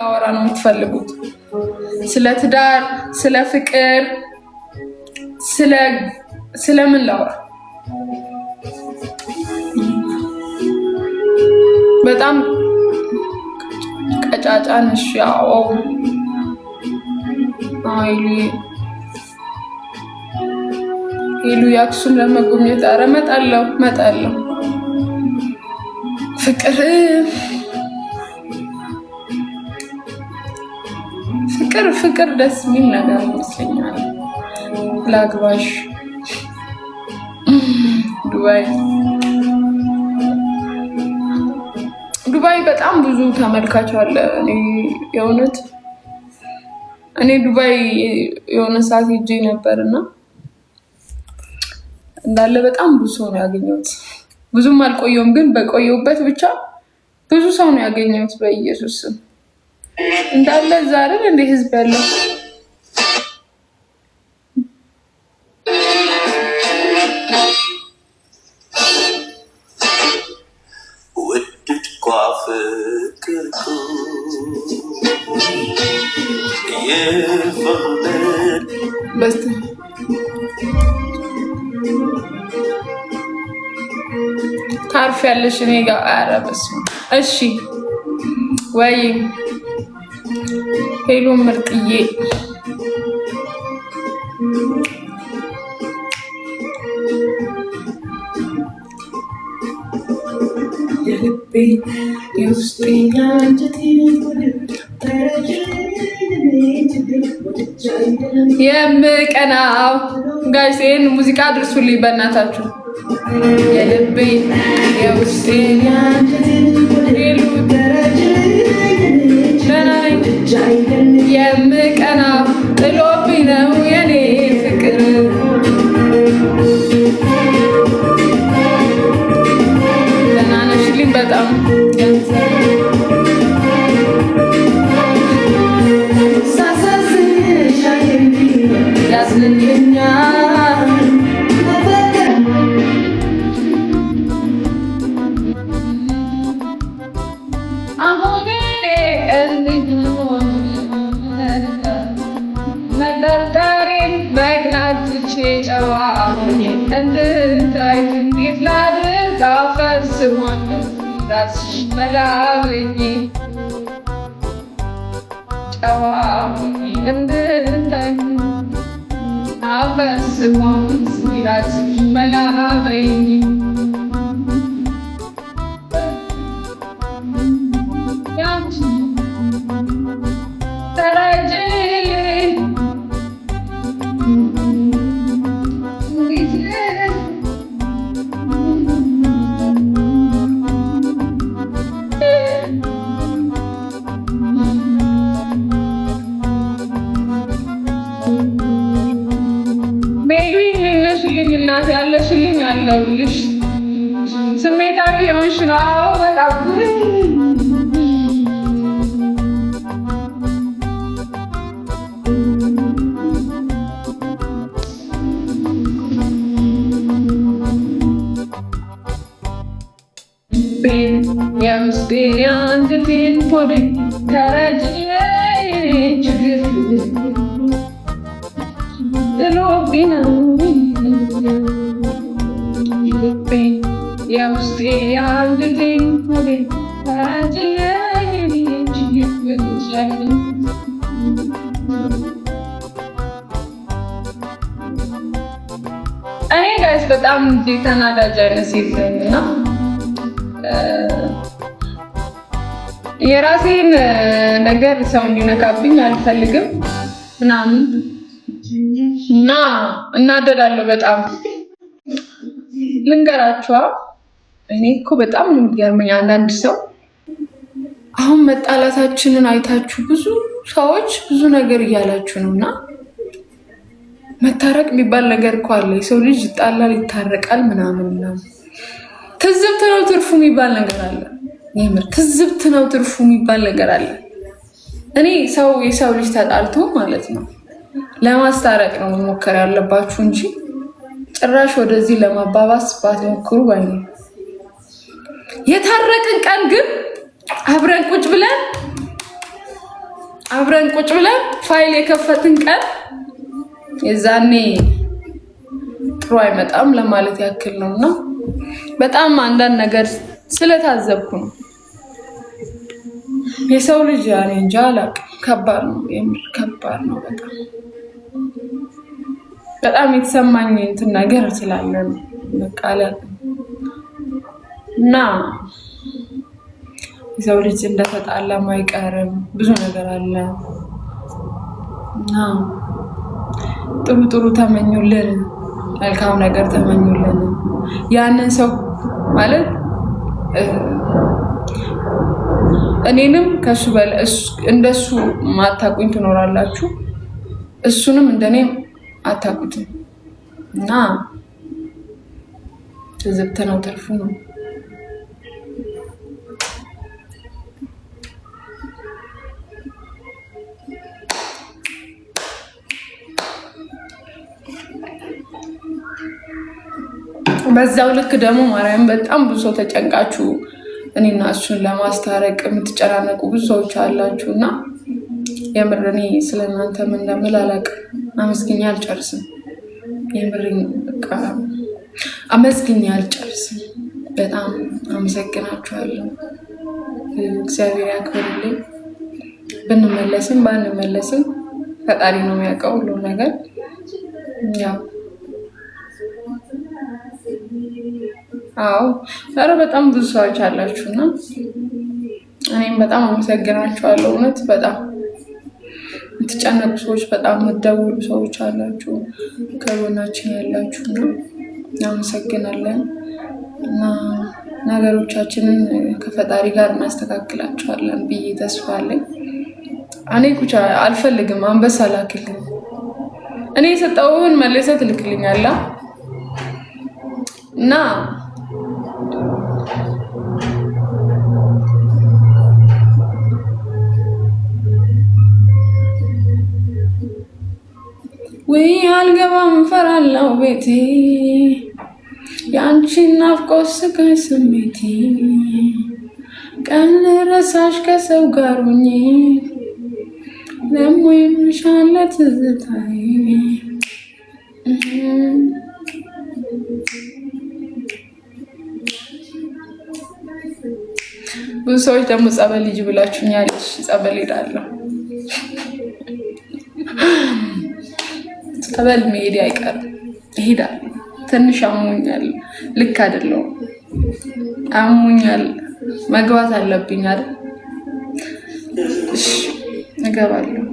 አወራ ነው የምትፈልጉት? ስለ ትዳር፣ ስለ ፍቅር፣ ስለምን ላወራ? በጣም ቀጫጫ ነሽ። ያው ሄሉ የአክሱም ለመጎብኘት ኧረ እመጣለሁ። ፍቅር ደስ የሚል ነገር ይመስለኛል። ላግባሽ ዱባይ በጣም ብዙ ተመልካች አለ። እኔ ዱባይ የሆነ ሰዓት ሄጄ ነበርና እንዳለ በጣም ብዙ ሰው ነው ያገኘሁት። ብዙም አልቆየሁም፣ ግን በቆየሁበት ብቻ ብዙ ሰው ነው ያገኘሁት። በኢየሱስ ስም እንዳለ ዛሬ እንደ ህዝብ ያለው ታርፍ ያለሽ እኔ ጋር አረበስ። እሺ ወይ ሄሎ ምርጥዬ፣ የምቀናው ጋይስ ይሄን ሙዚቃ አድርሱልኝ በእናታችሁ። የልቤ የውስጤን የምቀናው ጥሎብኝ ነው የኔ ፍቅር። ደህና ነሽልኝ? በጣም ያዝንልኛል። መጠርጠሬን መግናትቼ ጨዋ እንድታይ እንዴት ላድርግ? አፈስሟለሁ ራስሽ መላብኝ ጨዋ እንድታይ አፈስሟለሁ ራስሽ መላብኝ እናት ያለሽልኝ አለሁልሽ። ስሜታዊ የሆንሽ ነው? አዎ በጣም የውስጤን አንጀቴን ሆዴ ተረጅዬ ችግር ጥሎብኝ ነው የውስጤ አንጀቴን ሆዴ ተረጅዬ ችግር እኔ ጋይስ በጣም ተናዳጅ አይነት ሴት ነኝ እና የራሴን ነገር ሰው እንዲነካብኝ አልፈልግም ምናምን እና እናደዳለሁ በጣም። ልንገራችኋ እኔ እኮ በጣም የሚገርመኝ አንዳንድ ሰው አሁን መጣላታችንን አይታችሁ ብዙ ሰዎች ብዙ ነገር እያላችሁ ነው። እና መታረቅ የሚባል ነገር እኮ አለ። የሰው ልጅ ይጣላል፣ ይታረቃል ምናምን ነው። ትዝብት ነው ትርፉ የሚባል ነገር አለ። የምር ትዝብት ነው ትርፉ የሚባል ነገር አለ። እኔ የሰው ልጅ ተጣልቶ ማለት ነው ለማስታረቅ ነው መሞከር ያለባችሁ እንጂ ጭራሽ ወደዚህ ለማባባስ ባትሞክሩ ባይ ነው። የታረቅን ቀን ግን አብረን ቁጭ ብለን አብረን ቁጭ ብለን ፋይል የከፈትን ቀን የዛኔ ጥሩ አይመጣም ለማለት ያክል ነውና በጣም አንዳንድ ነገር ስለታዘብኩ ነው። የሰው ልጅ ያኔ እንጃ አላውቅም፣ ከባድ ነው፣ የምር ከባድ ነው። በጣም የተሰማኝ እንትን ነገር ስላለ ነው በቃ አላውቅም። እና የሰው ልጅ እንደተጣላ ማይቀርም ብዙ ነገር አለ እና ጥሩ ጥሩ ተመኙልን፣ መልካም ነገር ተመኙልን። ያንን ሰው ማለት እኔንም ከሱ በላይ እንደሱ ማታቁኝ ትኖራላችሁ፣ እሱንም እንደኔም አታቁትም እና ትዝብት ነው ትርፉ ነው። በዛው ልክ ደግሞ ማርያም በጣም ብዙ ሰው ተጨንቃችሁ እኔና እሱን ለማስታረቅ የምትጨናነቁ ብዙ ሰዎች አላችሁ እና የምር እኔ ስለእናንተ ምን እንደምል አላውቅም። አመስግኜ አልጨርስም። የምር በቃ አመስግኜ አልጨርስም። በጣም አመሰግናችኋለሁ። እግዚአብሔር ያክብርልኝ። ብንመለስም ባንመለስም ፈጣሪ ነው የሚያውቀው ሁሉ ነገር። ያው አዎ ኧረ በጣም ብዙ ሰዎች አላችሁና እኔም በጣም አመሰግናችኋለሁ። እውነት በጣም የምትጨነቁ ሰዎች፣ በጣም የምትደውሉ ሰዎች አላችሁ፣ ከጎናችን ያላችሁና እናመሰግናለን እና ነገሮቻችንን ከፈጣሪ ጋር እናስተካክላቸዋለን ብዬ ተስፋ አለኝ። እኔ ኩቻ አልፈልግም፣ አንበሳ ላክልኝ። እኔ የሰጠውህን መልሰህ ትልክልኛለህ እና ወይ አልገባም ፈራለው ቤቴ ያንቺን ናፍቆት ስቃይ ስሜቴ ቀን ረሳሽ ከሰው ጋር ሆኜ ደሞ የምሻለ ትዝታዬ ብዙ ሰዎች ደግሞ ጸበል ልጅ ብላችሁኛል። ጸበል ሄዳለሁ። ጸበል መሄድ አይቀርም፣ እሄዳለሁ። ትንሽ አሞኛል፣ ልክ አይደለሁም። አሞኛል፣ መግባት አለብኝ አይደል? እሺ እገባለሁ።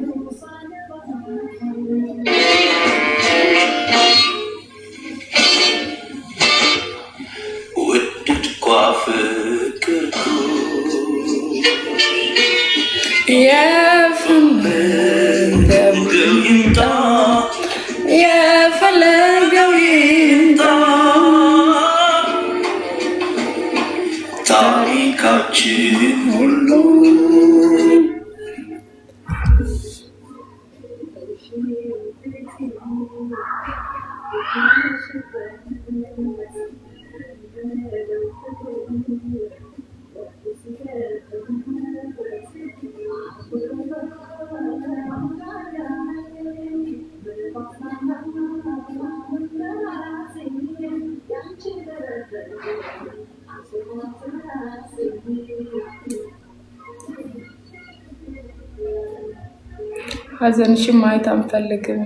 የፈለገው ይምጣ ታሪካችን ሁሉ ሀዘንሽን ማየት አንፈልግም።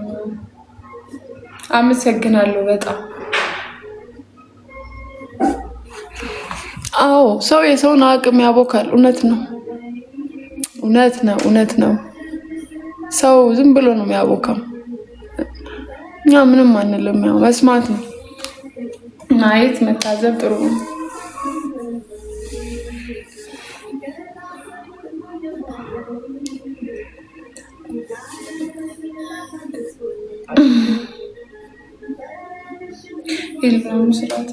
አመሰግናለሁ በጣም። አዎ ሰው የሰውን አቅም ያቦካል። እውነት ነው፣ እውነት ነው፣ እውነት ነው። ሰው ዝም ብሎ ነው የሚያቦካው። እኛ ምንም አንልም። ያው መስማት ነው፣ ማየት መታዘብ ጥሩ ነው። የለም ስራት